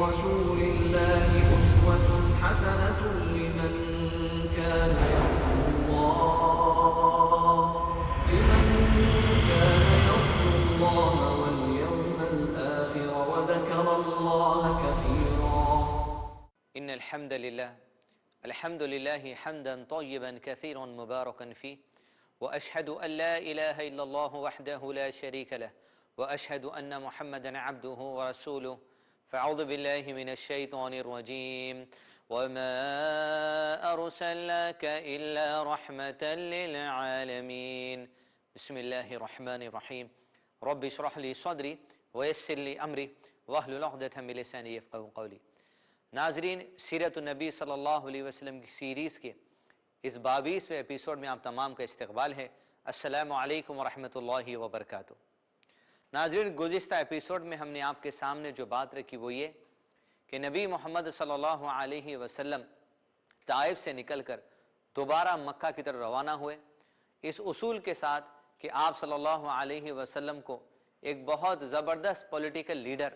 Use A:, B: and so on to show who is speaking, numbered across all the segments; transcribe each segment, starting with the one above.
A: برسول الله أسوة حسنة لمن كان يرجو الله واليوم الآخر وذكر الله كثيرا.
B: إن الحمد لله حمدا طيبا كثيرا مباركا فيه، وأشهد أن لا إله إلا الله وحده لا شريك له، وأشهد أن محمدا عبده ورسوله. فأعوذ بالله من الشيطان الرجيم. وما أرسلناك إلا رحمة للعالمين. بسم الله الرحمن الرحيم. رب اشرح لي صدري ويسر لي أمري واحلل عقدة من لساني يفقهوا قولي. ناظرین، سیرت النبی صلی اللہ علیہ وسلم کی سیریز کے اس 22ویں ایپیسوڈ میں آپ تمام کا استقبال ہے۔ السلام علیکم ورحمۃ اللہ وبرکاتہ۔ ناظرین، گزشتہ ایپیسوڈ میں ہم نے آپ کے سامنے جو بات رکھی وہ یہ کہ نبی محمد صلی اللہ علیہ وسلم طائف سے نکل کر دوبارہ مکہ کی طرف روانہ ہوئے، اس اصول کے ساتھ کہ آپ صلی اللہ علیہ وسلم کو ایک بہت زبردست پولیٹیکل لیڈر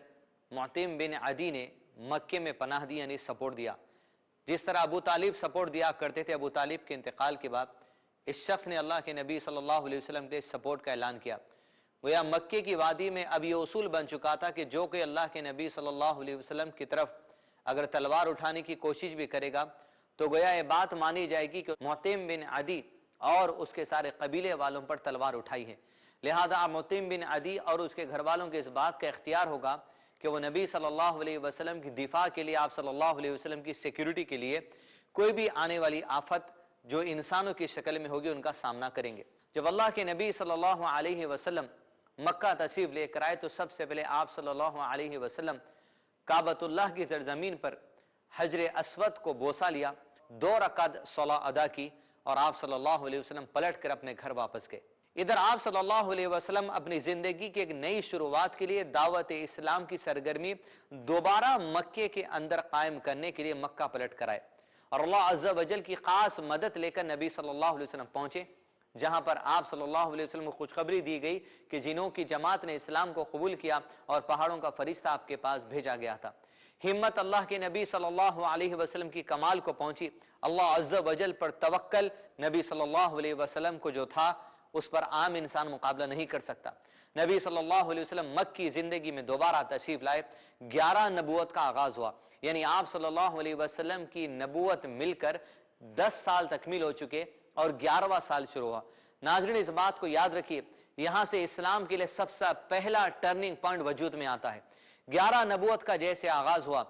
B: معتم بن عدی نے مکے میں پناہ دی، یعنی سپورٹ دیا۔ جس طرح ابو طالب سپورٹ دیا کرتے تھے، ابو طالب کے انتقال کے بعد اس شخص نے اللہ کے نبی صلی اللہ علیہ وسلم کے سپورٹ کا اعلان کیا۔ گویا مکے کی وادی میں اب یہ اصول بن چکا تھا کہ جو کہ اللہ کے نبی صلی اللہ علیہ وسلم کی طرف اگر تلوار اٹھانے کی کوشش بھی کرے گا تو گویا یہ بات مانی جائے گی کہ معتم بن عدی اور اس کے سارے قبیلے والوں پر تلوار اٹھائی ہے، لہذا معتم بن عدی اور اس کے گھر والوں کے اس بات کا اختیار ہوگا کہ وہ نبی صلی اللہ علیہ وسلم کی دفاع کے لیے، آپ صلی اللہ علیہ وسلم کی سیکیورٹی کے لیے کوئی بھی آنے والی آفت جو انسانوں کی شکل میں ہوگی ان کا سامنا کریں گے۔ جب اللہ کے نبی صلی اللہ علیہ وسلم مکہ تشریف لے کر آئے تو سب سے پہلے آپ صلی اللہ علیہ وسلم کعبۃ اللہ کی زرزمین پر حجر اسود کو بوسہ لیا، 2 رکعت صلاۃ ادا کی اور آپ صلی اللہ علیہ وسلم پلٹ کر اپنے گھر واپس گئے۔ ادھر آپ صلی اللہ علیہ وسلم اپنی زندگی کی ایک نئی شروعات کے لیے دعوت اسلام کی سرگرمی دوبارہ مکے کے اندر قائم کرنے کے لیے مکہ پلٹ کر آئے، اور اللہ عز و جل کی خاص مدد لے کر نبی صلی اللہ علیہ وسلم پہنچے، جہاں پر آپ صلی اللہ علیہ وسلم کو خوشخبری دی گئی کہ جنوں کی جماعت نے اسلام کو قبول کیا اور پہاڑوں کا فرشتہ آپ کے پاس بھیجا گیا تھا۔ ہمت اللہ کے نبی صلی اللہ علیہ وسلم کی کمال کو پہنچی۔ اللہ عز و جل پر توکل نبی صلی اللہ علیہ وسلم کو جو تھا اس پر عام انسان مقابلہ نہیں کر سکتا۔ نبی صلی اللہ علیہ وسلم مکی زندگی میں دوبارہ تشریف لائے، 11 نبوت کا آغاز ہوا، یعنی آپ صلی اللہ علیہ وسلم کی نبوت مل کر 10 سال تکمیل ہو چکے اور 11واں سال شروع ہوا۔ ناظرین، اس بات کو یاد رکھیے، یہاں سے اسلام کے لیے سب سے پہلا ٹرننگ پوائنٹ وجود میں آتا ہے۔ 11 نبوت کا جیسے آغاز ہوا،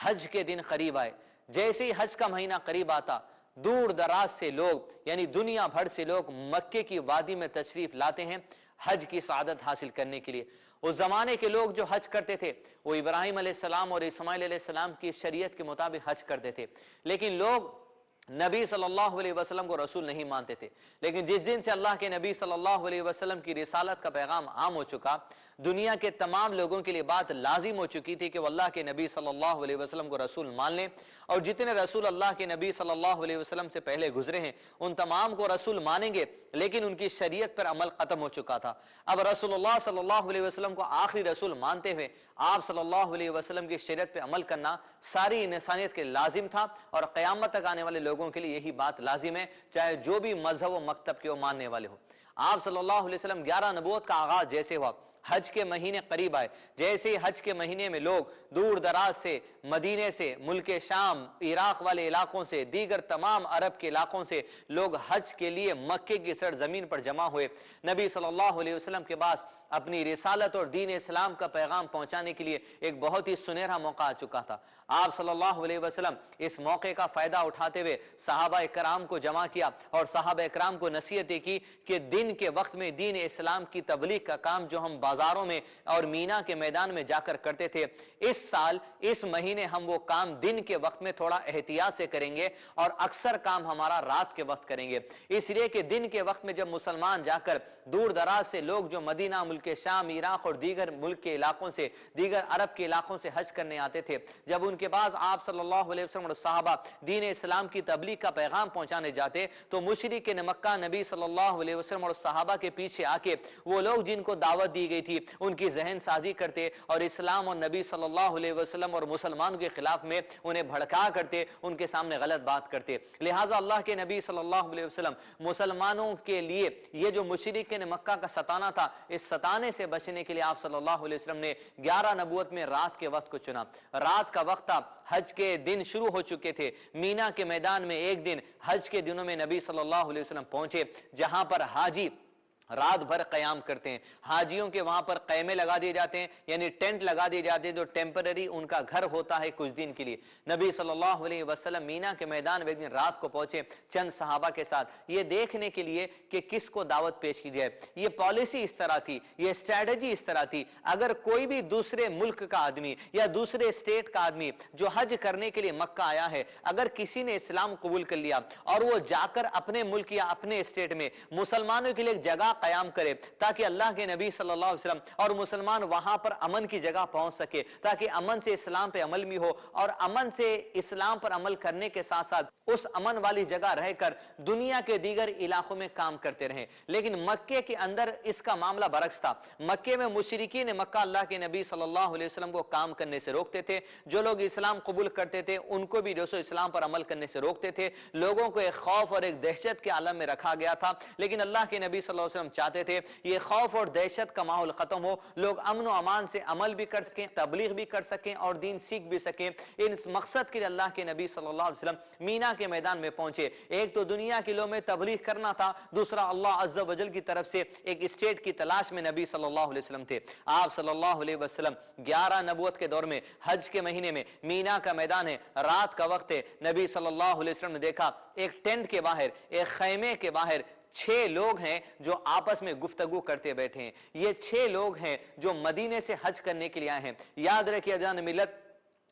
B: حج کے دن قریب آئے، جیسے ہی حج کا مہینہ قریب آتا دور دراز سے لوگ، یعنی دنیا بھر سے لوگ مکے کی وادی میں تشریف لاتے ہیں حج کی سعادت حاصل کرنے کے لیے۔ اس زمانے کے لوگ جو حج کرتے تھے وہ ابراہیم علیہ السلام اور اسماعیل علیہ السلام کی شریعت کے مطابق حج کرتے تھے، لیکن لوگ نبی صلی اللہ علیہ وسلم کو رسول نہیں مانتے تھے۔ لیکن جس دن سے اللہ کے نبی صلی اللہ علیہ وسلم کی رسالت کا پیغام عام ہو چکا، دنیا کے تمام لوگوں کے لیے بات لازم ہو چکی تھی کہ وہ اللہ کے نبی صلی اللہ علیہ وسلم کو رسول مان لیں، اور جتنے رسول اللہ کے نبی صلی اللہ علیہ وسلم سے پہلے گزرے ہیں ان تمام کو رسول مانیں گے، لیکن ان کی شریعت پر عمل ختم ہو چکا تھا۔ اب رسول اللہ صلی اللہ علیہ وسلم کو آخری رسول مانتے ہوئے آپ صلی اللہ علیہ وسلم کی شریعت پر عمل کرنا ساری انسانیت کے لازم تھا، اور قیامت تک آنے والے لوگوں کے لیے یہی بات لازم ہے، چاہے جو بھی مذہب و مکتب کے وہ ماننے والے ہو۔ آپ صلی اللہ علیہ وسلم 11 نبوت کا آغاز جیسے ہوا، حج کے مہینے قریب آئے، جیسے ہی حج کے مہینے میں لوگ دور دراز سے، مدینے سے، ملک شام، عراق والے علاقوں سے، دیگر تمام عرب کے علاقوں سے لوگ حج کے لیے مکے کی سرزمین پر جمع ہوئے۔ نبی صلی اللہ علیہ وسلم کے پاس اپنی رسالت اور دین اسلام کا پیغام پہنچانے کے لیے ایک بہت ہی سنہرا موقع آ چکا تھا۔ آپ صلی اللہ علیہ وسلم اس موقع کا فائدہ اٹھاتے ہوئے صحابہ اکرام کو جمع کیا اور صحابہ اکرام کو نصیحتیں کی کہ دن کے وقت میں دین اسلام کی تبلیغ کا کام جو ہم بازاروں میں اور مینا کے میدان میں جا کر کرتے تھے، اس سال اس مہینے ہم وہ کام دن کے وقت میں تھوڑا احتیاط سے کریں گے اور اکثر کام ہمارا رات کے وقت کریں گے، اس لیے کہ دن کے وقت میں جب مسلمان جا کر دور دراز سے لوگ جو مدینہ، ملک شام، عراق اور دیگر ملک کے علاقوں سے، دیگر عرب کے علاقوں سے حج کرنے آتے تھے، جب ان کے پاس آپ صلی اللہ علیہ وسلم اور صحابہ دین اسلام کی تبلیغ کا پیغام پہنچانے جاتے تو مشرکین مکہ نبی صلی اللہ علیہ وسلم اور صحابہ کے پیچھے آ کے وہ لوگ جن کو دعوت دی گئی تھی ان کی ذہن سازی کرتے اور اسلام اور نبی صلی اللہ علیہ وسلم اور مسلمانوں کے خلاف میں انہیں بھڑکا کرتے، ان کے سامنے غلط بات کرتے۔ لہٰذا اللہ کے نبی صلی اللہ علیہ وسلم مسلمانوں کے لیے یہ جو مشرکین مکہ کا ستانا تھا، اس ستانے سے بچنے کے لیے آپ صلی اللہ علیہ وسلم نے 11 نبوت میں رات کے وقت کو چنا۔ رات کا وقت تھا، حج کے دن شروع ہو چکے تھے، مینا کے میدان میں ایک دن حج کے دنوں میں نبی صلی اللہ علیہ وسلم پہنچے، جہاں پر حاجی رات بھر قیام کرتے ہیں۔ حاجیوں کے وہاں پر قیمے لگا دیے جاتے ہیں، یعنی ٹینٹ لگا دیے جاتے ہیں جو ٹیمپرری ان کا گھر ہوتا ہے کچھ دن کے لیے۔ نبی صلی اللہ علیہ وسلم مینا کے میدان میں ایک دن رات کو پہنچے چند صحابہ کے ساتھ، یہ دیکھنے کے لیے کہ کس کو دعوت پیش کی جائے۔ یہ پالیسی اس طرح تھی، یہ اسٹریٹجی اس طرح تھی، اگر کوئی بھی دوسرے ملک کا آدمی یا دوسرے اسٹیٹ کا آدمی جو حج کرنے کے لیے مکہ آیا ہے، اگر کسی نے اسلام قبول کر لیا اور وہ جا کر اپنے ملک یا اپنے اسٹیٹ میں مسلمانوں کے لیے ایک جگہ قیام کرے تاکہ اللہ کے نبی صلی اللہ علیہ وسلم اور مسلمان وہاں پر امن کی جگہ پہنچ سکے، تاکہ امن سے اسلام پہ عمل بھی ہو اور امن سے اسلام پر عمل کرنے کے ساتھ ساتھ اس امن والی جگہ رہ کر دنیا کے دیگر علاقوں میں کام کرتے رہیں۔ لیکن مکے کے اندر اس کا معاملہ برعکس تھا۔ مکے میں مشرکین مکہ اللہ کے نبی صلی اللہ علیہ وسلم کو کام کرنے سے روکتے تھے، جو لوگ اسلام قبول کرتے تھے ان کو بھی دوستو اسلام پر عمل کرنے سے روکتے تھے، لوگوں کو ایک خوف اور ایک دہشت کے عالم میں رکھا گیا تھا۔ لیکن اللہ کے نبی صلی اللہ علیہ وسلم چاہتے تھے یہ خوف اور دہشت کا ماحول ختم ہو، لوگ امن و امان سے عمل بھی کر سکیں، تبلیغ بھی کر سکیں اور دین سیکھ بھی سکیں۔ اس مقصد کے لیے اللہ کے نبی صلی اللہ علیہ وسلم مینا کے میدان میں پہنچے۔ ایک تو دنیا کے لوگوں میں تبلیغ کرنا تھا، دوسرا اللہ عز و جل کی طرف سے ایک اسٹیٹ کی تلاش میں نبی صلی اللہ علیہ وسلم تھے۔ آپ صلی اللہ علیہ وسلم 11 نبوت کے دور میں حج کے مہینے میں مینا کا میدان ہے، رات کا وقت ہے، نبی صلی اللہ علیہ وسلم نے دیکھا ایک ٹینٹ کے باہر، ایک خیمے کے باہر 6 لوگ ہیں جو آپس میں گفتگو کرتے بیٹھے ہیں۔ یہ 6 لوگ ہیں جو مدینے سے حج کرنے کے لیے آئے ہیں۔ یاد رکھیے اذان ملت،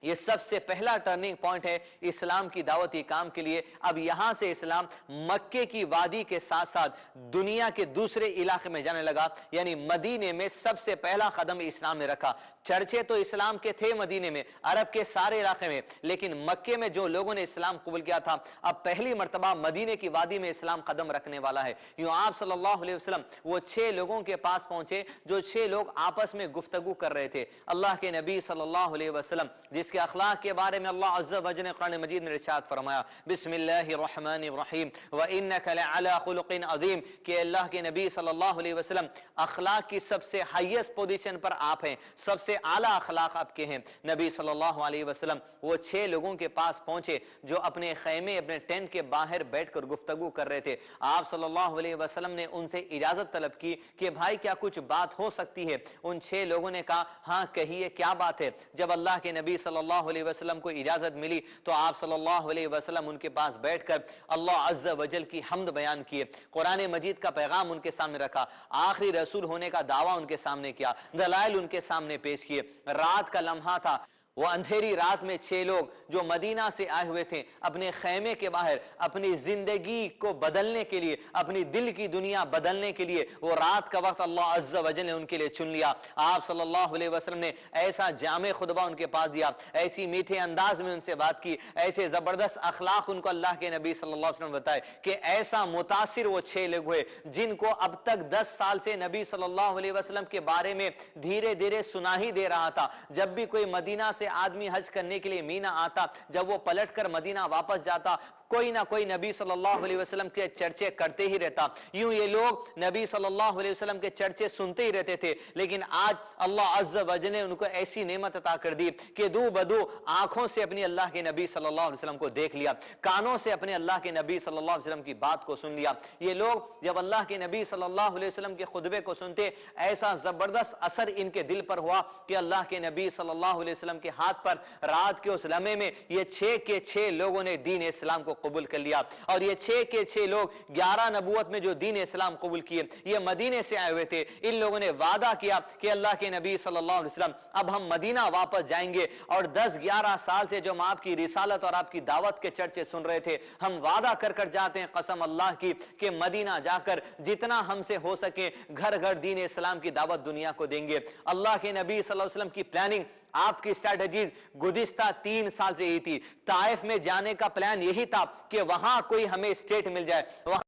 B: یہ سب سے پہلا ٹرننگ پوائنٹ ہے اسلام کی دعوتی کام کے لیے۔ اب یہاں سے اسلام مکے کی وادی کے ساتھ ساتھ دنیا کے دوسرے علاقے میں جانے لگا، یعنی مدینے میں سب سے پہلا قدم اسلام نے رکھا۔ چرچے تو اسلام کے تھے مدینے میں، عرب کے سارے علاقے میں، لیکن مکے میں جو لوگوں نے اسلام قبول کیا تھا، اب پہلی مرتبہ مدینے کی وادی میں اسلام قدم رکھنے والا ہے۔ یوں آپ صلی اللہ علیہ وسلم وہ 6 لوگوں کے پاس پہنچے جو 6 لوگ آپس میں گفتگو کر رہے تھے۔ اللہ کے نبی صلی اللہ علیہ وسلم جس کے اخلاق کے بارے میں اللہ عز و جل نے قرآن مجید میں ارشاد فرمایا، بسم اللہ الرحمن الرحیم وَإِنَّكَ لَعَلَىٰ خُلُقٍ عَظِيمٍ، کہ اللہ کے نبی صلی اللہ علیہ وسلم اخلاق کی سب سے ہائیسٹ پوزیشن پر آپ ہیں، سب سے اعلیٰ اخلاق آپ کے ہیں۔ نبی صلی اللہ علیہ وسلم وہ 6 لوگوں کے پاس پہنچے جو اپنے خیمے اپنے ٹینٹ کے باہر بیٹھ کر گفتگو کر رہے تھے۔ آپ صلی اللہ علیہ وسلم نے ان سے اجازت طلب کی کہ بھائی کیا کچھ بات ہو سکتی ہے؟ ان 6 لوگوں نے کہا ہاں کہیے کیا بات ہے۔ جب اللہ کے نبی صلی اللہ علیہ وسلم کو اجازت ملی تو آپ صلی اللہ علیہ وسلم ان کے پاس بیٹھ کر اللہ عز و جل کی حمد بیان کیے، قرآن مجید کا پیغام ان کے سامنے رکھا، آخری رسول ہونے کا دعویٰ ان کے سامنے کیا، دلائل ان کے سامنے پیش کیے۔ رات کا لمحہ تھا، وہ اندھیری رات میں 6 لوگ جو مدینہ سے آئے ہوئے تھے اپنے خیمے کے باہر اپنی زندگی کو بدلنے کے لیے، اپنی دل کی دنیا بدلنے کے لیے وہ رات کا وقت اللہ عز و جل نے ان کے لیے چن لیا۔ آپ صلی اللہ علیہ وسلم نے ایسا جامع خطبہ ان کے پاس دیا، ایسی میٹھے انداز میں ان سے بات کی، ایسے زبردست اخلاق ان کو اللہ کے نبی صلی اللہ علیہ وسلم نے بتائے کہ ایسا متاثر وہ 6 لوگ ہوئے جن کو اب تک 10 سال سے نبی صلی اللہ علیہ وسلم کے بارے میں دھیرے دھیرے سنا ہی دے رہا تھا۔ جب بھی کوئی مدینہ سے آدمی حج کرنے کے لیے مینا آتا، جب وہ پلٹ کر مدینہ واپس جاتا، کوئی نہ کوئی نبی صلی اللہ علیہ وسلم کے چرچے کرتے ہی رہتا۔ یوں یہ لوگ نبی صلی اللہ علیہ وسلم کے چرچے سنتے ہی رہتے تھے، لیکن آج اللہ عز و جل نے ان کو ایسی نعمت عطا کر دی کہ دو بدو آنکھوں سے اپنی اللہ کے نبی صلی اللہ علیہ وسلم کو دیکھ لیا، کانوں سے اپنے اللہ کے نبی صلی اللہ علیہ وسلم کی بات کو سن لیا۔ یہ لوگ جب اللہ کے نبی صلی اللہ علیہ وسلم کے خطبے کو سنتے، ایسا زبردست اثر ان کے دل پر ہوا کہ اللہ کے نبی صلی اللہ علیہ وسلم کے ہاتھ پر رات کے اس لمحے میں یہ 6 کے 6 لوگوں نے دین اسلام کو قبول کر لیا۔ اور یہ 6 کے 6 لوگ 11 نبوت میں جو دین اسلام قبول کیے، یہ مدینے سے آئے ہوئے تھے۔ ان لوگوں نے وعدہ کیا کہ اللہ کے نبی صلی اللہ علیہ وسلم اب ہم مدینہ واپس جائیں گے، اور 10-11 سال سے جو ہم آپ کی رسالت اور آپ کی دعوت کے چرچے سن رہے تھے، ہم وعدہ کر کر جاتے ہیں قسم اللہ کی کہ مدینہ جا کر جتنا ہم سے ہو سکے گھر گھر دین اسلام کی دعوت دنیا کو دیں گے۔ اللہ کے نبی صلی اللہ علیہ وسلم کی پلاننگ، آپ کی اسٹریٹجیز گزشتہ 3 سال سے یہی تھی۔ طائف میں جانے کا پلان یہی تھا کہ وہاں کوئی ہمیں اسٹیٹ مل جائے، وہاں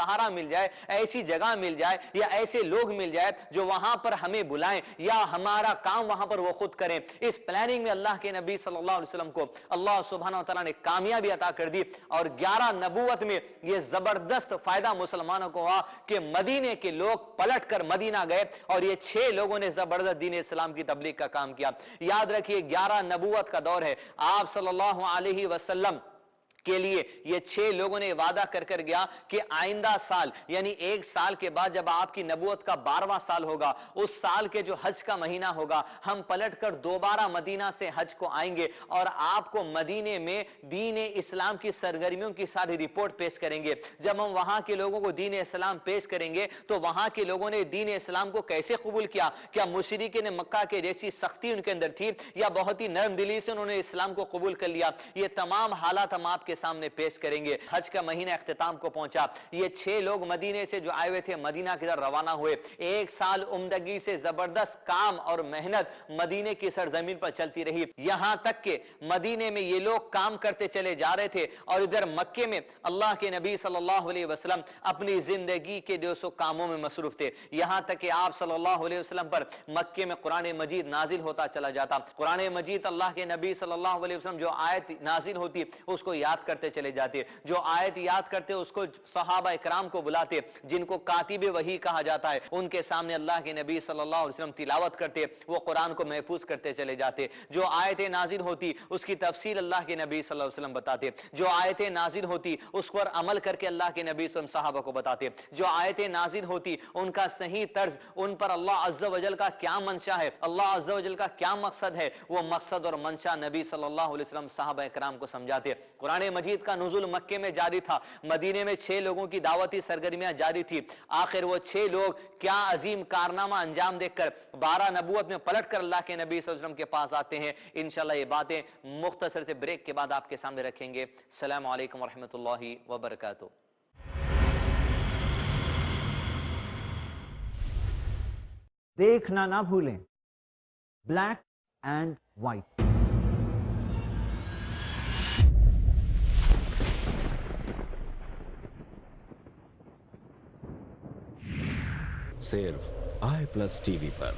B: سہارا مل جائے، ایسی جگہ مل جائے یا ایسے لوگ مل جائے جو وہاں پر ہمیں بلائیں یا ہمارا کام وہاں پر وہ خود کریں۔ اس پلاننگ میں اللہ کے نبی صلی اللہ علیہ وسلم کو اللہ سبحانہ وتعالی نے کامیابی عطا کر دی، اور 11 نبوت میں یہ زبردست فائدہ مسلمانوں کو ہوا کہ مدینے کے لوگ پلٹ کر مدینہ گئے اور یہ 6 لوگوں نے زبردست دین اسلام کی تبلیغ کا کام کیا۔ یاد رکھیے 11 نبوت کا دور ہے، آپ صلی اللہ علیہ وسلم کے لیے یہ 6 لوگوں نے وعدہ کر کر گیا کہ آئندہ سال یعنی 1 سال کے بعد جب آپ کی نبوت کا 12واں سال ہوگا، اس سال کے جو حج کا مہینہ ہوگا، ہم پلٹ کر دوبارہ مدینہ سے حج کو آئیں گے اور آپ کو مدینے میں دین اسلام کی سرگرمیوں کی ساری رپورٹ پیش کریں گے۔ جب ہم وہاں کے لوگوں کو دین اسلام پیش کریں گے تو وہاں کے لوگوں نے دین اسلام کو کیسے قبول کیا، کیا مشرکین مکہ کے جیسی سختی ان کے اندر تھی یا بہت ہی نرم دلی سے انہوں نے اسلام کو قبول کر لیا، یہ تمام حالات ہم آپ کے سامنے پیش کریں گے۔ حج کا مہینہ اختتام کو پہنچا، یہ 6 لوگ مدینے سے جو آئے ہوئے تھے مدینہ کی طرف روانہ ہوئے۔ 1 سال عمدگی سے زبردست کام اور محنت مدینے کی سرزمین پر چلتی رہی، یہاں تک کہ مدینے میں یہ لوگ کام کرتے چلے جا رہے تھے اور ادھر مکے میں اللہ کے نبی صلی اللہ علیہ وسلم اپنی زندگی کے 200 کاموں میں مصروف تھے، یہاں تک کہ آپ صلی اللہ علیہ وسلم پر مکے میں قرآن مجید نازل ہوتا چلا جاتا۔ قرآن مجید اللہ کے نبی صلی اللہ علیہ وسلم جو آیت نازل ہوتی اس کو یاد کرتے چلے جاتے، جو آیت یاد کرتے اس کو صحابہ اکرام کو بلاتے جن کو کاتب وحی کہا جاتا ہے، ان کے سامنے اللہ کے نبی صلی اللہ علیہ وسلم تلاوت کرتے، وہ قرآن کو محفوظ کرتے چلے جاتے۔ جو آیتیں نازل ہوتی اس کی تفصیل اللہ کے نبی صلی اللہ علیہ وسلم بتاتے، جو آیتیں نازل ہوتی اس پر عمل کر کے اللہ کے نبی صلی اللہ علیہ وسلم صحابہ کو بتاتے، جو آیتیں نازل ہوتی ان کا صحیح طرز، ان پر اللہ عز و جل کا کیا منشا ہے، اللہ عز و جل کا کیا مقصد ہے، وہ مقصد اور منشا نبی صلی اللہ علیہ وسلم صحابہ اکرام کو سمجھاتے۔ قرآن مجید کا نزول مکے میں جاری تھا، مدینے میں 6 لوگوں کی دعوتی سرگرمیاں جاری تھی، آخر وہ 6 لوگ کیا عظیم کارنامہ انجام دیکھ کر 12 نبوت میں پلٹ کر اللہ کے نبی صلی اللہ علیہ وسلم کے پاس آتے ہیں۔ انشاءاللہ یہ باتیں مختصر سے بریک کے بعد آپ کے سامنے رکھیں گے۔ السلام علیکم ورحمۃ اللہ وبرکاتہ۔
C: دیکھنا نہ بھولیں بلیک اینڈ وائٹ۔
D: صرف آئی پلس ٹی وی پر،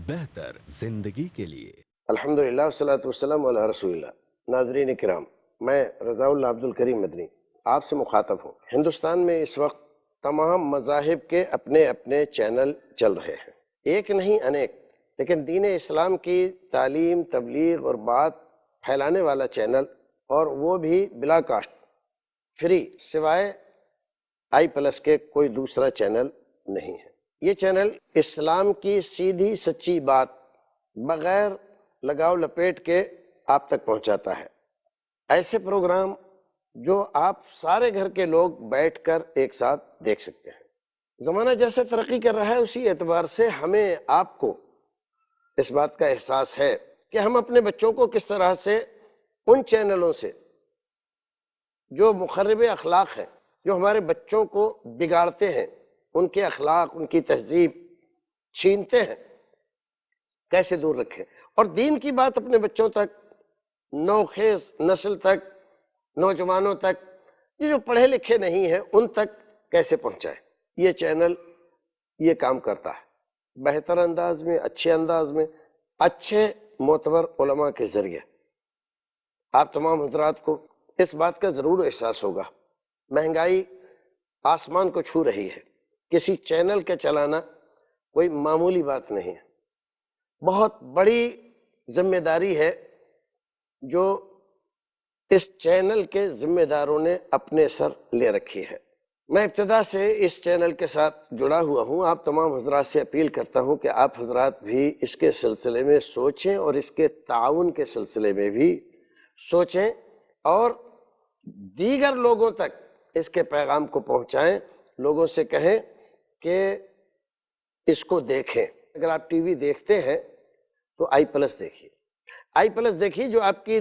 D: بہتر زندگی کے لیے۔
E: الحمدللہ والصلاۃ والسلام علی رسول اللہ۔ ناظرین کرام، میں رضا اللہ عبد الکریم مدنی آپ سے مخاطب ہوں۔ ہندوستان میں اس وقت تمام مذاہب کے اپنے اپنے چینل چل رہے ہیں، ایک نہیں انیک، لیکن دین اسلام کی تعلیم، تبلیغ اور بات پھیلانے والا چینل، اور وہ بھی بلا کاسٹ، فری، سوائے آئی پلس کے کوئی دوسرا چینل نہیں ہے۔ یہ چینل اسلام کی سیدھی سچی بات بغیر لگاؤ لپیٹ کے آپ تک پہنچاتا ہے، ایسے پروگرام جو آپ سارے گھر کے لوگ بیٹھ کر ایک ساتھ دیکھ سکتے ہیں۔ زمانہ جیسے ترقی کر رہا ہے اسی اعتبار سے ہمیں آپ کو اس بات کا احساس ہے کہ ہم اپنے بچوں کو کس طرح سے ان چینلوں سے جو مخرب اخلاق ہیں، جو ہمارے بچوں کو بگاڑتے ہیں، ان کے اخلاق، ان کی تہذیب چھینتے ہیں، کیسے دور رکھیں، اور دین کی بات اپنے بچوں تک، نوخیز نسل تک، نوجوانوں تک، یہ جو پڑھے لکھے نہیں ہیں ان تک کیسے پہنچائے۔ یہ چینل یہ کام کرتا ہے بہتر انداز میں، اچھے انداز میں، اچھے معتبر علماء کے ذریعے۔ آپ تمام حضرات کو اس بات کا ضرور احساس ہوگا، مہنگائی آسمان کو چھو رہی ہے، کسی چینل کا چلانا کوئی معمولی بات نہیں ہے، بہت بڑی ذمہ داری ہے جو اس چینل کے ذمہ داروں نے اپنے سر لے رکھی ہے۔ میں ابتدا سے اس چینل کے ساتھ جڑا ہوا ہوں، آپ تمام حضرات سے اپیل کرتا ہوں کہ آپ حضرات بھی اس کے سلسلے میں سوچیں اور اس کے تعاون کے سلسلے میں بھی سوچیں اور دیگر لوگوں تک اس کے پیغام کو پہنچائیں، لوگوں سے کہیں کہ اس کو دیکھیں۔ اگر آپ ٹی وی دیکھتے ہیں تو آئی پلس دیکھیے، آئی پلس دیکھیے جو آپ کی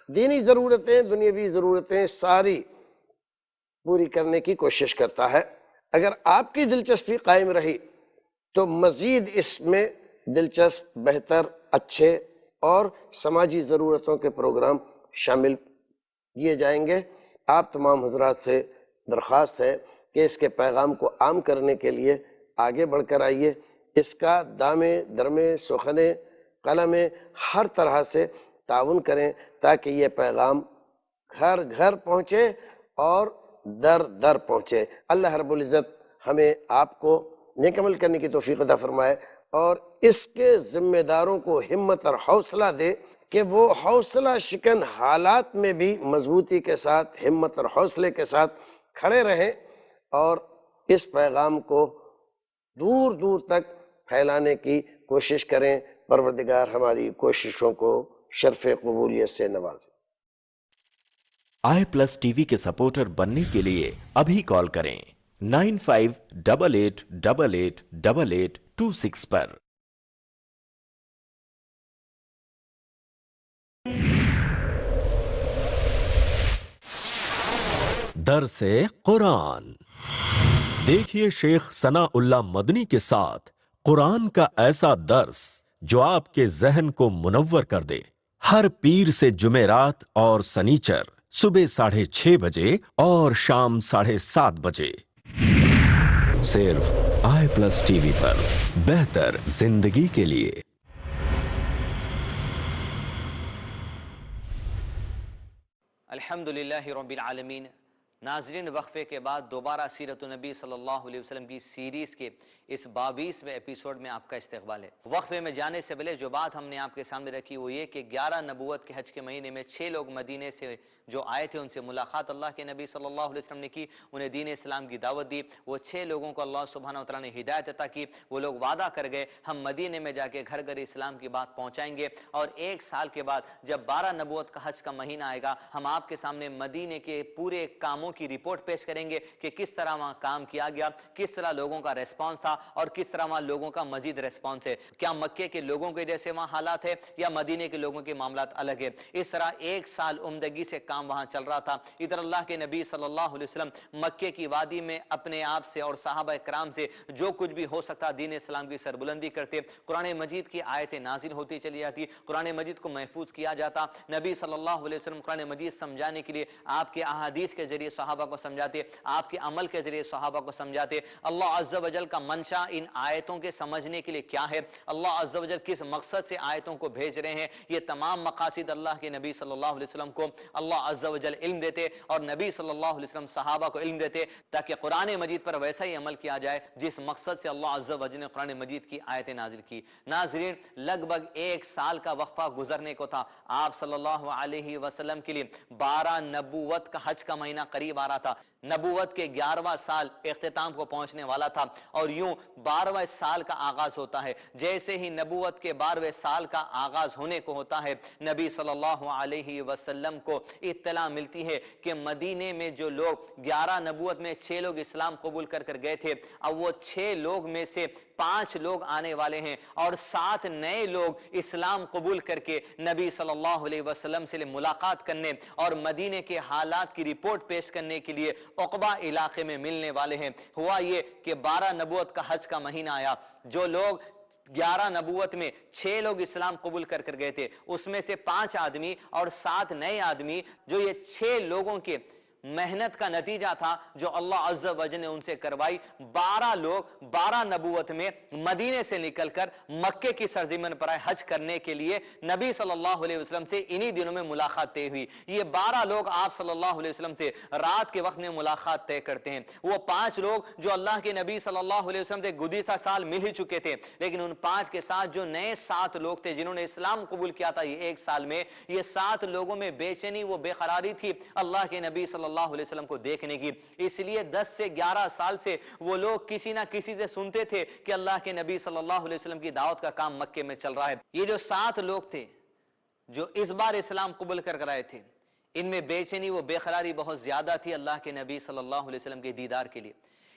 E: دینی ضرورتیں، دنیاوی ضرورتیں ساری پوری کرنے کی کوشش کرتا ہے۔ اگر آپ کی دلچسپی قائم رہی تو مزید اس میں دلچسپ، بہتر، اچھے اور سماجی ضرورتوں کے پروگرام شامل کیے جائیں گے۔ آپ تمام حضرات سے درخواست ہے کہ اس کے پیغام کو عام کرنے کے لیے آگے بڑھ کر آئیے، اس کا دامے درمے سخنے قلم ہر طرح سے تعاون کریں تاکہ یہ پیغام گھر گھر پہنچے اور در در پہنچے۔ اللہ رب العزت ہمیں آپ کو نیک عمل کرنے کی توفیق عطا فرمائے اور اس کے ذمہ داروں کو ہمت اور حوصلہ دے کہ وہ حوصلہ شکن حالات میں بھی مضبوطی کے ساتھ، ہمت اور حوصلے کے ساتھ کھڑے رہیں اور اس پیغام کو دور دور تک پھیلانے کی کوشش کریں۔ پروردگار ہماری کوششوں کو شرف قبولیت سے نوازے۔
D: i+TV کے سپورٹر بننے کے لیے ابھی کال کریں 9588888826 پر۔ درس قرآن دیکھیے شیخ ثناء اللہ مدنی کے ساتھ قرآن کا ایسا درس جو آپ کے ذہن کو منور کر دے، ہر پیر سے جمعرات اور سنیچر صبح 6:30 بجے اور شام 7:30 بجے، صرف i+TV پر، بہتر زندگی کے لیے۔
B: الحمدللہ رب العالمین۔ ناظرین، وقفے کے بعد دوبارہ سیرت النبی صلی اللہ علیہ وسلم کی سیریز کے اس 22ویں ایپیسوڈ میں آپ کا استقبال ہے۔ وقفے میں جانے سے پہلے جو بات ہم نے آپ کے سامنے رکھی وہ یہ کہ 11 نبوت کے حج کے مہینے میں 6 لوگ مدینے سے جو آئے تھے ان سے ملاقات اللہ کے نبی صلی اللہ علیہ وسلم نے کی، انہیں دین اسلام کی دعوت دی۔ وہ 6 لوگوں کو اللہ سبحانہ وتعالیٰ نے ہدایت عطا کی۔ وہ لوگ وعدہ کر گئے ہم مدینے میں جا کے گھر گھر اسلام کی بات پہنچائیں گے، اور 1 سال کے بعد جب 12 نبوت کا حج کا مہینہ آئے گا ہم آپ کے سامنے مدینے کے پورے کاموں کی رپورٹ پیش کریں گے کہ کس طرح وہاں کام کیا گیا، کس طرح لوگوں کا ریسپانس تھا اور کس طرح وہاں لوگوں کا مزید ریسپانس ہے۔ کیا مکے کے لوگوں کے جیسے وہاں حالات ہے یا مدینے کے لوگوں کے معاملات الگ ہے؟ اس طرح 1 سال عمدگی سے کام وہاں چل رہا تھا۔ ادھر اللہ کے نبی صلی اللہ علیہ وسلم مکے کی وادی میں اپنے آپ سے اور صحابہ کرام سے جو کچھ بھی ہو سکتا دین اسلام کی سربلندی کرتے، قرآن مجید کی آیتیں نازل ہوتی چلی جاتی، قرآن مجید کو محفوظ کیا جاتا۔ نبی صلی اللہ علیہ وسلم قرآن مجید سمجھانے کے لیے آپ کے احادیث کے ذریعے صحابہ کو سمجھاتے، آپ کے عمل کے ذریعے صحابہ کو سمجھاتے۔ اللہ عز و جل کا منشا ان آیتوں کے سمجھنے کے لیے کیا ہے، اللہ عز و جل کس مقصد سے آیتوں کو بھیج رہے ہیں، یہ تمام مقاصد اللہ کے نبی صلی اللہ علیہ وسلم کو اللہ عز و جل علم دیتے اور نبی صلی اللہ علیہ وسلم صحابہ کو علم دیتے تاکہ قرآن مجید پر ویسا ہی عمل کیا جائے جس مقصد سے اللہ عز و جل نے قرآن مجید کی آیتیں نازل کی۔ ناظرین، لگ بھگ 1 سال کا وقفہ گزرنے کو تھا۔ آپ صلی اللہ علیہ وسلم کے لیے 12 نبوت کا حج کا مہینہ قریب آ رہا تھا۔ نبوت کے 11واں سال اختتام کو پہنچنے والا تھا، اور یوں 12ویں سال کا آغاز ہوتا ہے۔ جیسے ہی نبوت کے 12ویں سال کا آغاز ہونے کو ہوتا ہے، نبی صلی اللہ علیہ وسلم کو اطلاع ملتی ہے کہ مدینے میں جو لوگ 11 نبوت میں 6 لوگ اسلام قبول کر گئے تھے، اب وہ 6 لوگ میں سے 5 لوگ آنے والے ہیں اور 7 نئے لوگ اسلام قبول کر کے نبی صلی اللہ علیہ وسلم سے ملاقات کرنے اور مدینے کے حالات کی رپورٹ پیش کرنے کے لیے عقبہ علاقے میں ملنے والے ہیں۔ ہوا یہ کہ 12 نبوت کا حج کا مہینہ آیا، جو لوگ 11 نبوت میں 6 لوگ اسلام قبول کر گئے تھے، اس میں سے 5 آدمی اور 7 نئے آدمی، جو یہ 6 لوگوں کے محنت کا نتیجہ تھا جو اللہ عز و جل نے ان سے کروائی، 12 لوگ 12 نبوت میں مدینے سے نکل کر مکے کی سرزمین پر آئے حج کرنے کے لیے۔ نبی صلی اللہ علیہ وسلم سے انہی دنوں میں ملاقات طے ہوئی۔ یہ 12 لوگ آپ صلی اللہ علیہ وسلم سے رات کے وقت میں ملاقات طے کرتے ہیں۔ وہ 5 لوگ جو اللہ کے نبی صلی اللہ علیہ وسلم سے گزشتہ سال مل ہی چکے تھے، لیکن ان 5 کے ساتھ جو نئے 7 لوگ تھے جنہوں نے اسلام قبول کیا تھا یہ 1 سال میں، یہ 7 لوگوں میں بے چینی، وہ بے قراری تھی اللہ کے نبی صلی اللہ علیہ وسلم کو دیکھنے کی۔ اس لیے 10 سے 11 سال سے وہ لوگ کسی نہ کسی سے سنتے تھے کہ اللہ کے نبی صلی اللہ علیہ وسلم کی دعوت کا کام مکے میں چل رہا ہے۔ یہ جو 7 لوگ تھے جو اس بار اسلام قبول کر آئے تھے، ان میں بے چینی، وہ بے قراری بہت زیادہ تھی اللہ کے نبی صلی اللہ علیہ وسلم کے دیدار کے لیے،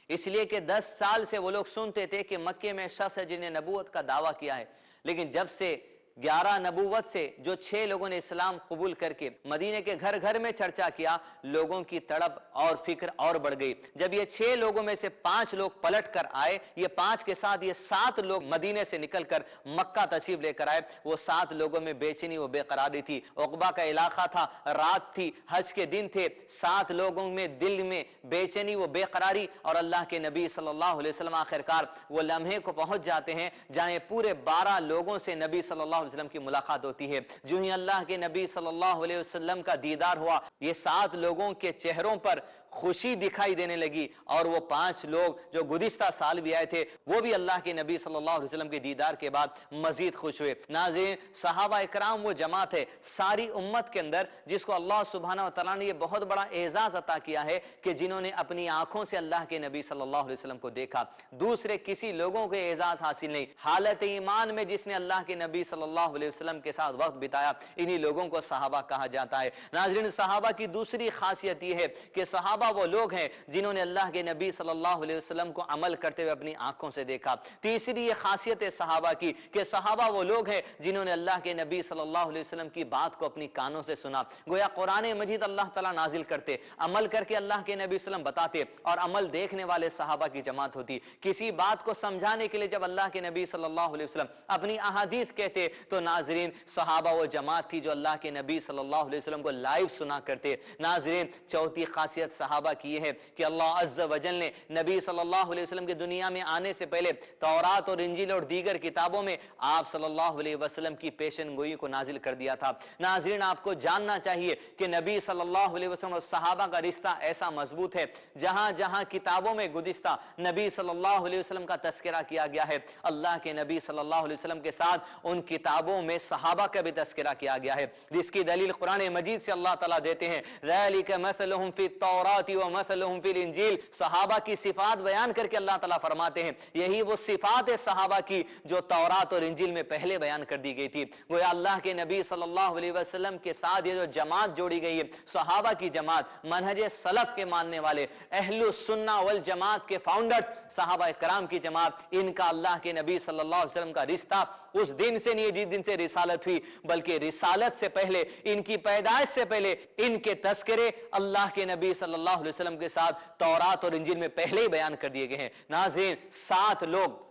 B: اس لیے کہ 10 سال سے وہ لوگ سنتے تھے کہ مکے میں شخص ہے جنہیں نبوت کا دعویٰ کیا ہے، لیکن جب سے 11 نبوت سے جو 6 لوگوں نے اسلام قبول کر کے مدینے کے گھر گھر میں چرچا کیا، لوگوں کی تڑپ اور فکر اور بڑھ گئی۔ جب یہ 6 لوگوں میں سے 5 لوگ پلٹ کر آئے، یہ 5 کے ساتھ یہ 7 لوگ مدینے سے نکل کر مکہ تشریف لے کر آئے، وہ 7 لوگوں میں بے چینی و بے قراری تھی۔ عقبہ کا علاقہ تھا، رات تھی، حج کے دن تھے، 7 لوگوں میں دل میں بے چینی و بے قراری، اور اللہ کے نبی صلی اللہ علیہ وسلم آخرکار وہ لمحے کو پہنچ جاتے ہیں جہاں پورے 12 لوگوں سے نبی صلی اللہ علیہ وسلم کی ملاقات ہوتی ہے۔ جو ہی اللہ کے نبی صلی اللہ علیہ وسلم کا دیدار ہوا، یہ 7 لوگوں کے چہروں پر خوشی دکھائی دینے لگی، اور وہ 5 لوگ جو گزشتہ سال بھی آئے تھے وہ بھی اللہ کے نبی صلی اللہ علیہ وسلم کے دیدار کے بعد مزید خوش ہوئے۔ ناظرین، صحابہ اکرام وہ جماعت ہے ساری امت کے اندر جس کو اللہ سبحانہ و تعالیٰ نے یہ بہت بڑا اعزاز عطا کیا ہے کہ جنہوں نے اپنی آنکھوں سے اللہ کے نبی صلی اللہ علیہ وسلم کو دیکھا۔ دوسرے کسی لوگوں کو اعزاز حاصل نہیں۔ حالت ایمان میں جس نے اللہ کے نبی صلی اللہ علیہ وسلم کے ساتھ وقت بتایا، انہی لوگوں کو صحابہ کہا جاتا ہے۔ ناظرین، صحابہ کی دوسری خاصیت یہ ہے کہ صحابہ وہ لوگ ہیں جنہوں نے اللہ کے نبی صلی اللہ علیہ وسلم کو عمل کرتے ہوئے اپنی آنکھوں سے دیکھا۔ تیسری یہ خاصیت ہے صحابہ کی کہ صحابہ وہ لوگ ہیں جنہوں نے اللہ کے نبی صلی اللہ علیہ وسلم کی بات کو اپنی کانوں سے سنا۔ گویا قرآن مجید اللہ تعالیٰ نازل کرتے، عمل کر کے اللہ کے نبی صلی اللہ علیہ وسلم بتاتے، اور عمل دیکھنے والے صحابہ کی جماعت ہوتی۔ کسی بات کو سمجھانے کے لیے جب اللہ کے نبی صلی اللہ علیہ وسلم اپنی احادیث کہتے تو ناظرین صحابہ وہ جماعت تھی جو اللہ کے نبی صلی اللہ علیہ وسلم کو لائیو سنا کرتے۔ ناظرین، چوتھی خاصیت صحابہ کی یہ ہے کہ اللہ عز و جل نے نبی صلی اللہ علیہ وسلم کے دنیا میں آنے سے پہلے تورات اور انجیل اور دیگر کتابوں میں آپ صلی اللہ علیہ وسلم کی پیشن گوئی کو نازل کر دیا تھا۔ ناظرین، آپ کو جاننا چاہیے کہ نبی صلی اللہ علیہ وسلم اور صحابہ کا رشتہ ایسا مضبوط ہے، جہاں جہاں کتابوں میں گزشتہ نبی صلی اللہ علیہ وسلم کا تذکرہ کیا گیا ہے، اللہ کے نبی صلی اللہ علیہ وسلم کے ساتھ ان کتابوں میں صحابہ کا بھی تذکرہ کیا گیا ہے، جس کی دلیل قرآن مجید سے اللہ تعالیٰ دیتے ہیں ذَلِكَ مَثَلُهُمْ فِي التَّوْرَاةِ وَمَثَلُهُمْ فِي الْإِنْجِيلِ۔ صحابہ کی صفات بیان کر کے اللہ تعالیٰ فرماتے ہیں یہی وہ صفات صحابہ کی جو تورات اور انجیل میں پہلے بیان کر دی گئی تھی۔ گویا اللہ کے نبی صلی اللہ علیہ وسلم کے ساتھ یہ جو جماعت جوڑی گئی ہے، صحابہ کی جماعت، منہج سلف کے ماننے والے، اہل السنہ والجماعت کے فاؤنڈرز، صحابہ کرام کی جماعت، ان کا اللہ کے نبی صلی اللہ علیہ وسلم کا رشتہ اس دن سے نہیں جس دن سے رسالت ہوئی، بلکہ رسالت سے پہلے، ان کی پیدائش سے پہلے ان کے تذکرے اللہ کے نبی صلی اللہ علیہ وسلم کے ساتھ تورات اور انجیل میں پہلے ہی بیان کر دیے گئے ہیں۔ ناظرین، 7 لوگ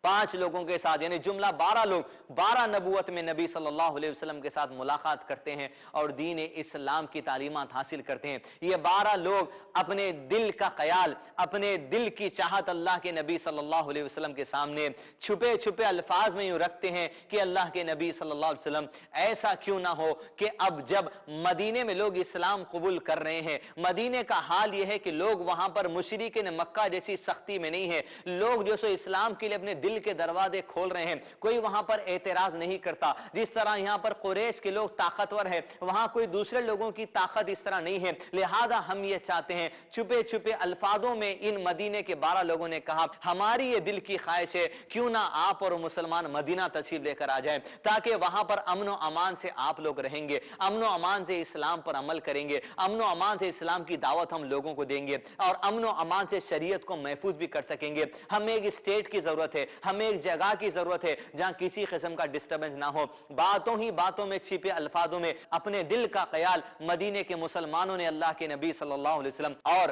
B: 5 لوگوں کے ساتھ یعنی جملہ 12 لوگ 12 نبوت میں نبی صلی اللہ علیہ وسلم کے ساتھ ملاقات کرتے ہیں اور دین اسلام کی تعلیمات حاصل کرتے ہیں۔ یہ 12 لوگ اپنے دل کا خیال، اپنے دل کی چاہت اللہ کے نبی صلی اللہ علیہ وسلم کے سامنے چھپے چھپے الفاظ میں یوں رکھتے ہیں کہ اللہ کے نبی صلی اللہ علیہ وسلم ایسا کیوں نہ ہو کہ اب جب مدینے میں لوگ اسلام قبول کر رہے ہیں، مدینے کا حال یہ ہے کہ لوگ وہاں پر مشرکین مکہ جیسی سختی میں نہیں ہیں، لوگ جو سو اسلام کے لیے اپنے دل کے دروازے کھول رہے ہیں، کوئی وہاں پر اعتراض نہیں کرتا۔ جس طرح یہاں پر قریش کے لوگ طاقتور ہیں، وہاں کوئی دوسرے لوگوں کی طاقت اس طرح نہیں ہے، لہذا ہم یہ چاہتے ہیں، چھپے چھپے الفاظوں میں ان مدینے کے 12 لوگوں نے کہا ہماری یہ دل کی خواہش ہے کیوں نہ آپ اور مسلمان مدینہ تشریف لے کر آ جائیں، تاکہ وہاں پر امن و امان سے آپ لوگ رہیں گے، امن و امان سے اسلام پر عمل کریں گے، امن و امان سے اسلام کی دعوت ہم لوگوں کو دیں گے، اور امن و امان سے شریعت کو محفوظ بھی کر سکیں گے۔ ہمیں ایک اسٹیٹ کی ضرورت ہے، ہمیں ایک جگہ کی ضرورت ہے جہاں کسی قسم کا ڈسٹربنس نہ ہو۔ باتوں ہی باتوں میں چھپے الفاظوں میں اپنے دل کا خیال مدینے کے مسلمانوں نے اللہ کے نبی صلی اللہ علیہ وسلم اور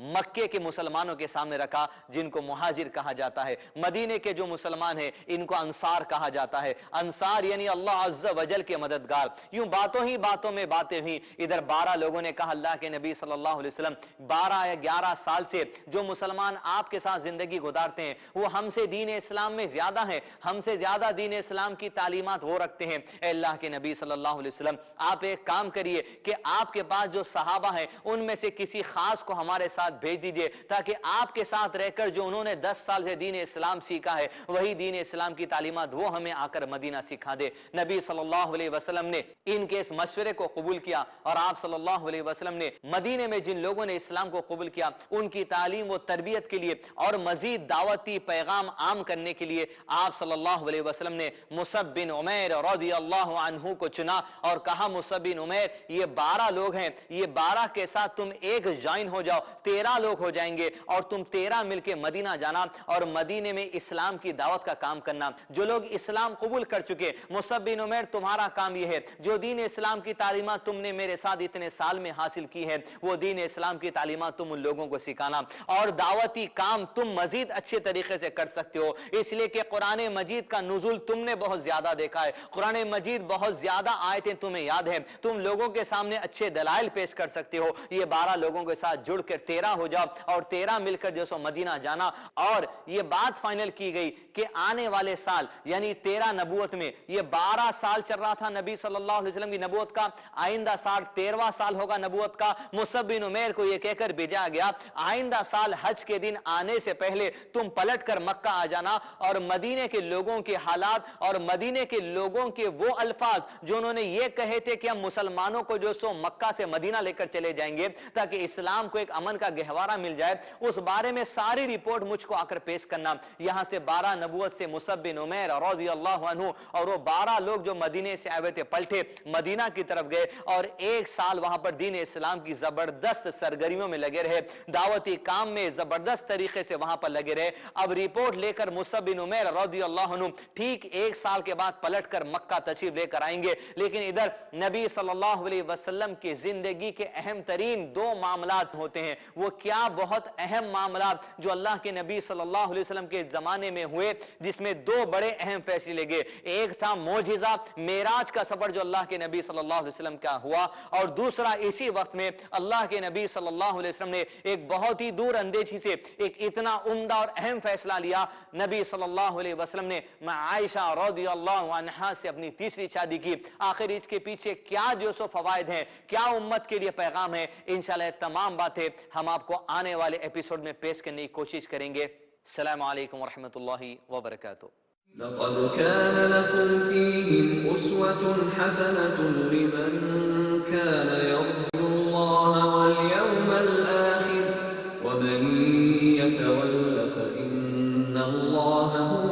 B: مکے کے مسلمانوں کے سامنے رکھا، جن کو مہاجر کہا جاتا ہے۔ مدینے کے جو مسلمان ہیں ان کو انصار کہا جاتا ہے، انصار یعنی اللہ عز و جل کے مددگار۔ یوں باتوں ہی باتوں میں باتیں ہوئی، ادھر 12 لوگوں نے کہا اللہ کے نبی صلی اللہ علیہ وسلم 12 یا 11 سال سے جو مسلمان آپ کے ساتھ زندگی گزارتے ہیں وہ ہم سے دین اسلام میں زیادہ ہیں، ہم سے زیادہ دین اسلام کی تعلیمات وہ رکھتے ہیں۔ اے اللہ کے نبی صلی اللہ علیہ وسلم، آپ ایک کام کریے کہ آپ کے پاس جو صحابہ ہیں ان میں سے کسی خاص کو ہمارے ساتھ بھیج دیجئے، تاکہ آپ کے ساتھ رہ کر جو انہوں نے 10 سال سے دین اسلام سیکھا ہے وہی دین اسلام کی تعلیمات وہ ہمیں آ کر مدینہ سکھا دے۔ نبی صلی اللہ علیہ وسلم نے ان کے اس مشورے کو قبول کیا، اور آپ صلی اللہ علیہ وسلم نے مدینے میں جن لوگوں نے اسلام کو قبول کیا ان کی تعلیم و تربیت کے لیے اور مزید دعوتی پیغام عام کرنے کے لیے آپ صلی اللہ علیہ وسلم نے مصعب بن عمیر رضی اللہ عنہ کو چنا اور کہا مصعب بن عمیر یہ 12 لوگ ہیں، یہ 12 کے ساتھ تم ایک جوائن ہو جاؤ، 13 لوگ ہو جائیں گے اور تم 13 مل کے مدینہ جانا اور مدینے میں اسلام کی دعوت کا کام کرنا. جو لوگ اسلام قبول کر چکے, مصعب بن عمیر تمہارا کام یہ ہے, جو دین اسلام کی تعلیمات تم نے میرے ساتھ اتنے سال میں حاصل کی ہے وہ دین اسلام کی تعلیمات تم ان لوگوں کو سکھانا, اور دعوتی کام تم مزید اچھے طریقے سے کر سکتے ہو, اس لیے کہ قرآن مجید کا نزول تم نے بہت زیادہ دیکھا ہے, قرآن مجید بہت زیادہ آیتیں تمہیں یاد ہیں, تم لوگوں کے سامنے اچھے دلائل پیش کر سکتے ہو. یہ 12 لوگوں کے ساتھ جڑ کر 13 ہو جاؤ اور 13 مل کر جو سو مدینہ جانا. اور یہ بات فائنل کی گئی کہ آنے والے سال یعنی 13 نبوت میں, یہ 12 سال چل رہا تھا نبی صلی اللہ علیہ وسلم کی نبوت کا, آئندہ سال 13واں سال ہوگا نبوت کا. مصعب بن عمیر کو یہ کہہ کر بھیجا گیا آئندہ سال حج کے دن آنے سے پہلے تم پلٹ کر مکہ آ جانا اور مدینے کے لوگوں کے حالات اور مدینے کے لوگوں کے وہ الفاظ جو انہوں نے یہ کہے تھے کہ ہم مسلمانوں کو جو سو مکہ سے مدینہ لے کر چلے جائیں گے تاکہ اسلام کو ایک امن کا گہوارہ مل جائے, اس بارے میں ساری رپورٹ مجھ کو آ کر پیش کرنا. یہاں سے 12 نبوت سے مصعب بن عمیر رضی اللہ عنہ اور وہ 12 لوگ جو مدینے سے آئے تھے پلٹے مدینہ کی طرف گئے اور 1 سال وہاں پر دین اسلام کی زبردست سرگرمیوں میں لگے رہے, دعوتی کام میں زبردست طریقے سے وہاں پر لگے رہے. اب رپورٹ لے کر مصعب بن عمیر رضی اللہ عنہ ٹھیک 1 سال کے بعد پلٹ کر مکہ تشریف لے کر آئیں گے, لیکن ادھر نبی صلی اللہ علیہ وسلم کی زندگی کے اہم ترین 2 معاملات ہوتے ہیں. وہ کیا بہت اہم معاملات جو اللہ کے نبی صلی اللہ علیہ وسلم کے زمانے میں ہوئے, جس میں 2 بڑے اہم فیصلے لگے. ایک تھا معجزہ معراج کا سفر جو اللہ کے نبی صلی اللہ علیہ وسلم کا ہوا, اور دوسرا اسی وقت میں اللہ کے نبی صلی اللہ علیہ وسلم نے ایک بہت ہی دور اندیشی سے ایک اتنا عمدہ اور اہم فیصلہ لیا. نبی صلی اللہ علیہ وسلم نے عائشہ رضی اللہ عنہا سے اپنی تیسری شادی کی. آخر اس کے پیچھے کیا جو سو فوائد ہیں, کیا امت کے لیے پیغام ہے, انشاءاللہ تمام باتیں ہم آپ کو آنے والے ایپیسوڈ میں پیش کرنے کی کوشش کریں گے. السلام علیکم ورحمۃ اللہ وبرکاتہ.
A: لقد كان لكم فيهم أسوة حسنة لمن كان يرجو الله واليوم الآخر ومن يتول فإن الله هو